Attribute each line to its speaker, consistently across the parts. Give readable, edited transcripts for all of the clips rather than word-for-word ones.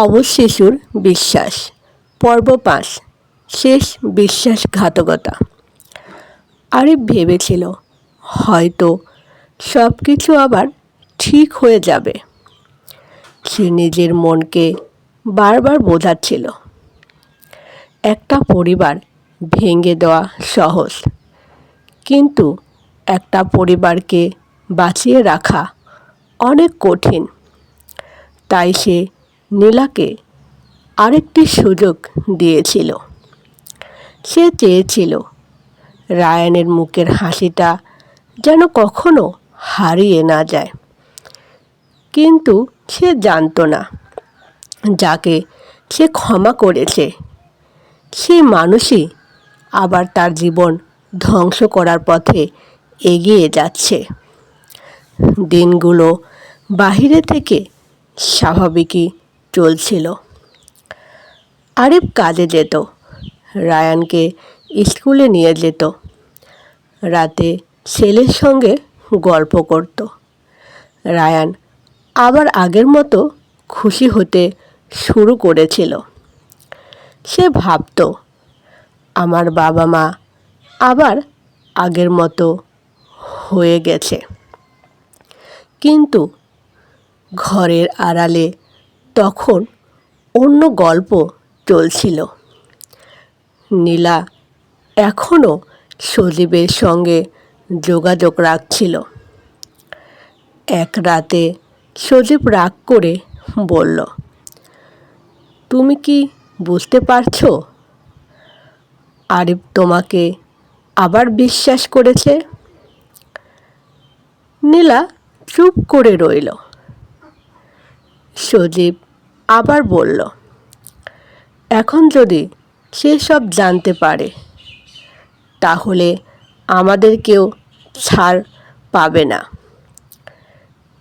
Speaker 1: অবশেষুর বিশ্বাস পর্ব ৫ শেষ বিশ্বাসঘাতকতা। আরিফ ভেবেছিল হয়তো সব কিছু আবার ঠিক হয়ে যাবে। সে নিজের মনকে বারবার বোঝাচ্ছিল একটা পরিবার ভেঙে দেওয়া সহজ, কিন্তু একটা পরিবারকে বাঁচিয়ে রাখা অনেক কঠিন। তাই সে নীলাকে আরেকটি সুযোগ দিয়েছিল। সে চেয়েছিল রায়ানের মুখের হাসিটা যেন কখনো হারিয়ে না যায়, কিন্তু সে জানত না যাকে সে ক্ষমা করেছে সেই মানুষই আবার তার জীবন ধ্বংস করার পথে এগিয়ে যাচ্ছে। দিনগুলো বাহিরে থেকে স্বাভাবিকই চলছিল। আরিফ কাজে যেত, রায়ানকে স্কুলে নিয়ে যেত, রাতে ছেলের সঙ্গে গল্প করত। রায়ান আবার আগের মতো খুশি হতে শুরু করেছিল। সে ভাবত আমার বাবা মা আবার আগের মতো হয়ে গেছে। কিন্তু ঘরের আড়ালে তখন অন্য গল্প চলছিল। নীলা এখনও সজীবের সঙ্গে যোগাযোগ রাখছিল। এক রাতে সজীব রাগ করে বলল, তুমি কি বুঝতে পারছো আরিফ তোমাকে আবার বিশ্বাস করেছে? নীলা চুপ করে রইল। সজীব আবার বলল, এখন যদি সে সব জানতে পারে তাহলে আমাদের কেউ ছাড় পাবে না।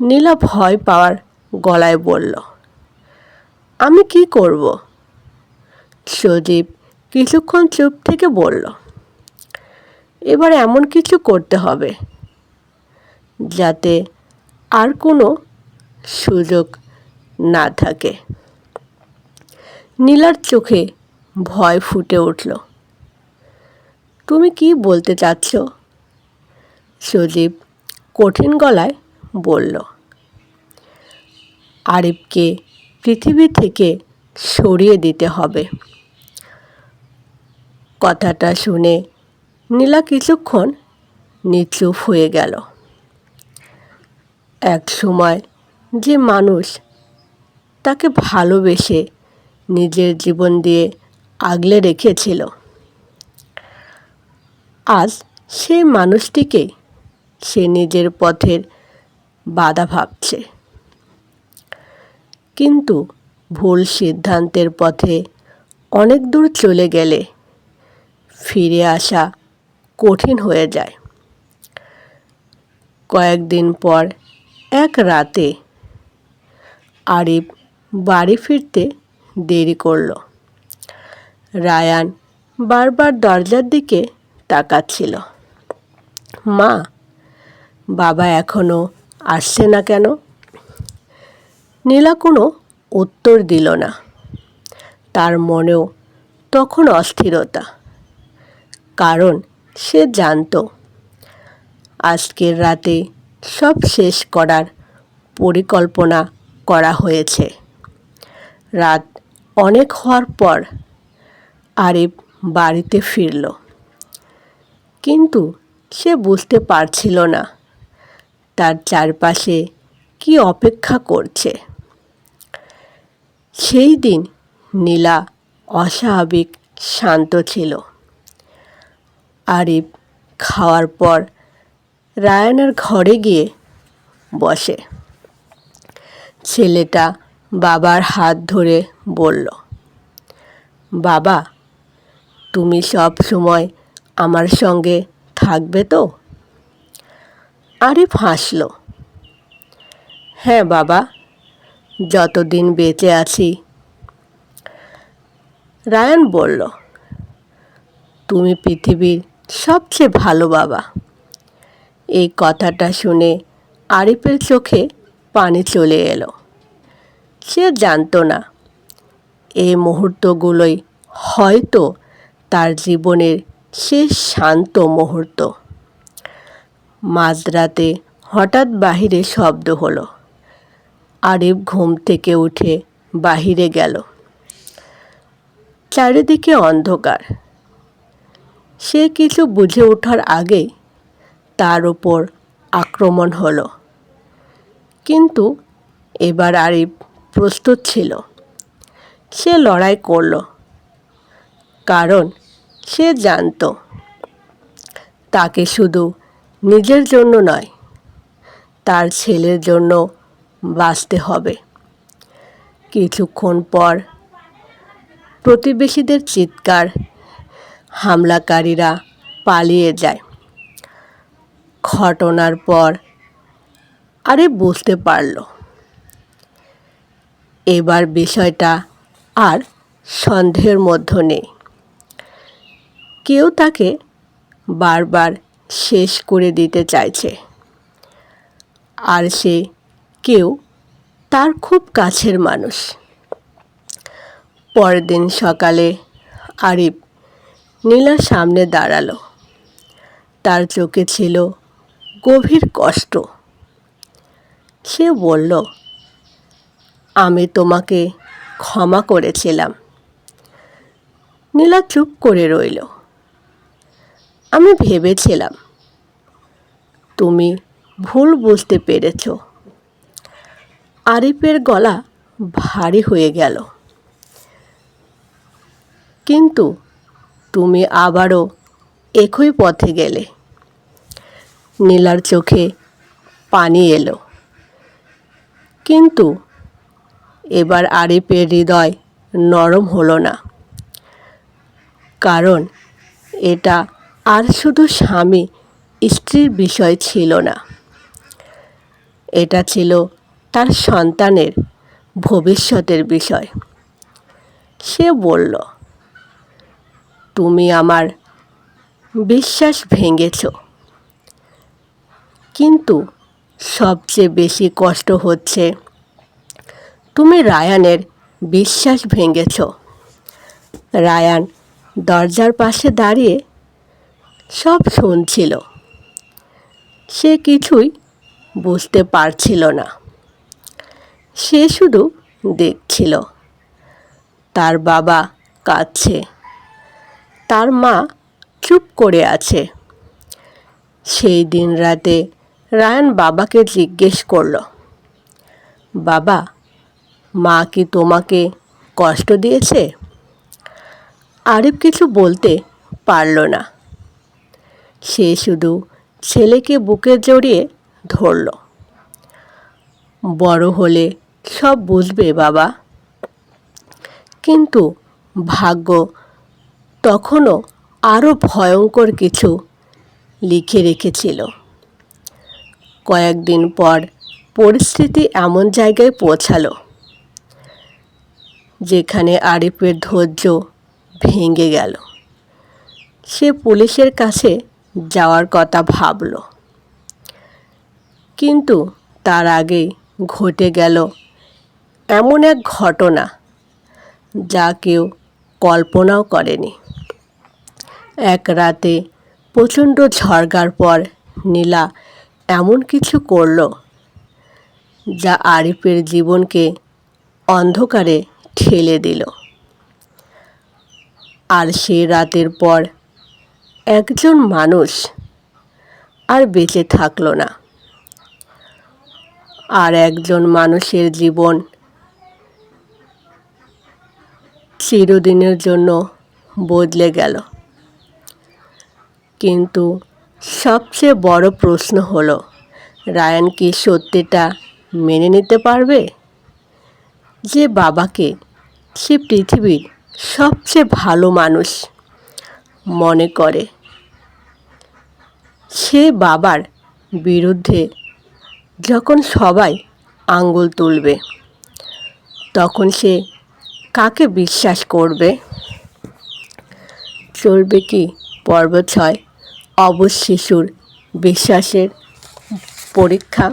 Speaker 1: নীলা ভয় পাওয়ার গলায় বলল, আমি কি করব? সজীব কিছুক্ষণ চুপ থেকে বলল, এবার এমন কিছু করতে হবে যাতে আর কোনো সুযোগ না থাকে। নীলার চোখে ভয় ফুটে উঠল। তুমি কি বলতে চাচ্ছ? সজীব কঠিন গলায় বলল, আরিফকে পৃথিবী থেকে সরিয়ে দিতে হবে। কথাটা শুনে নীলা কিছুক্ষণ নিচুপ হয়ে গেল। এক সময় যে মানুষ তাকে ভালোবেসে নিজের জীবন দিয়ে আগলে রেখেছিল, আজ সেই মানুষটিকে সে নিজের পথের বাধা ভাবছে। কিন্তু ভুল সিদ্ধান্তের পথে অনেক দূর চলে গেলে ফিরে আসা কঠিন হয়ে যায়। কয়েকদিন পর এক রাতে আরিফ বাড়ি ফিরতে দেরি করল। রায়ান বারবার দরজার দিকে তাকাচ্ছিল। মা, বাবা এখনো আসছে না কেন? নীলা কোনো উত্তর দিল না। তার মনেও তখন অস্থিরতা, কারণ সে জানত আজকের রাতে সব শেষ করার পরিকল্পনা করা হয়েছে। রাত অনেক হওয়ার পর আরিফ বাড়িতে ফিরল, কিন্তু সে বুঝতে পারছিল না তার চারপাশে কি অপেক্ষা করছে। সেই দিন নীলা অস্বাভাবিক শান্ত ছিল। আরিফ খাওয়ার পর রায়ানের ঘরে গিয়ে বসে। ছেলেটা বাবার হাত ধরে বলল, বাবা, তুমি সব সময় আমার সঙ্গে থাকবে তো? আরিফ হাসল, হ্যাঁ বাবা, যতদিন বেঁচে আছি। রায়ান বলল, তুমি পৃথিবীর সবচেয়ে ভালো বাবা। এই কথাটা শুনে আরিফের চোখে পানি চলে এলো। সে জানত না এই মুহূর্তগুলোই হয়তো তার জীবনের শেষ শান্ত মুহূর্ত। মাঝরাতে হঠাৎ বাহিরে শব্দ হলো। আরিফ ঘুম থেকে উঠে বাহিরে গেল। চারিদিকে অন্ধকার। সে কিছু বুঝে ওঠার আগেই তার উপর আক্রমণ হলো। কিন্তু এবার আরিফ প্রস্তুত ছিল। সে লড়াই করল, কারণ সে জানত তাকে শুধু নিজের জন্য নয়, তার ছেলের জন্য বাঁচতে হবে। কিছুক্ষণ পর প্রতিবেশীদের চিৎকার, হামলাকারীরা পালিয়ে যায়। ঘটনার পর আরিফ বুঝতে পারল, এবার বিষয়টা আর সন্দেহের মধ্যে নেই। কেউ তাকে বারবার শেষ করে দিতে চাইছে, আর সে কেউ তার খুব কাছের মানুষ। পরের দিন সকালে আরিফ নীলার সামনে দাঁড়ালো। তার চোখে ছিল গভীর কষ্ট। সে বলল, আমি তোমাকে ক্ষমা করেছিলাম। নীলা চুপ করে রইল। আমি ভেবেছিলাম তুমি ভুল বুঝতে পেরেছ। আরিফের গলা ভারী হয়ে গেল। কিন্তু তুমি আবারও একই পথে গেলে। নীলার চোখে পানি এলো। কিন্তু এবার আরিফের হৃদয় নরম হলো না, কারণ এটা আর শুধু স্বামী স্ত্রীর বিষয় ছিল না, এটা ছিল তার সন্তানের ভবিষ্যতের বিষয়। সে বলল, তুমি আমার বিশ্বাস ভেঙেছ, কিন্তু সবচেয়ে বেশি কষ্ট হচ্ছে তুমি রায়ানের বিশ্বাস ভেঙেছ। রায়ান দরজার পাশে দাঁড়িয়ে সব শুনছিল। সে কিছুই বুঝতে পারছিল না। সে শুধু দেখছিল তার বাবা কাঁদছে, তার মা চুপ করে আছে। সেই দিন রাতে রায়ান বাবাকে জিজ্ঞেস করল, বাবা, মা কি তোমাকে কষ্ট দিয়েছে? আরিফ কিছু বলতে পারল না। সে শুধু ছেলেকে বুকে জড়িয়ে ধরল। বড় হলে সব বুঝবে বাবা। কিন্তু ভাগ্য তখনও আরও ভয়ঙ্কর কিছু লিখে রেখেছিল। কয়েকদিন পর পরিস্থিতি এমন জায়গায় পৌঁছালো যেখানে আরিফের ধৈর্য ভেঙে গেল। সে পুলিশের কাছে যাওয়ার কথা ভাবল, কিন্তু তার আগেই ঘটে গেল এমন এক ঘটনা যা কেউ কল্পনাও করেনি। এক রাতে প্রচণ্ড ঝড়ের পর নীলা এমন কিছু করল যা আরিফের জীবনকে অন্ধকারে ঠেলে দিল। আর সেই রাতের পর একজন মানুষ আর বেঁচে থাকলো না। আর একজন মানুষের জীবন চিরদিনের জন্য বদলে গেল। কিন্তু সবচেয়ে বড় প্রশ্ন হলো, রায়ান কি সত্যিটা মেনে নিতে পারবে যে বাবাকে সে পৃথিবীর সবচেয়ে ভালো মানুষ মনে করে? সে বাবার বিরুদ্ধে যখন সবাই আঙ্গুল তুলবে, তখন সে কাকে বিশ্বাস করবে? চলবে কি পর্ব 6 অবশ শিশুর বিশ্বাসের পরীক্ষা?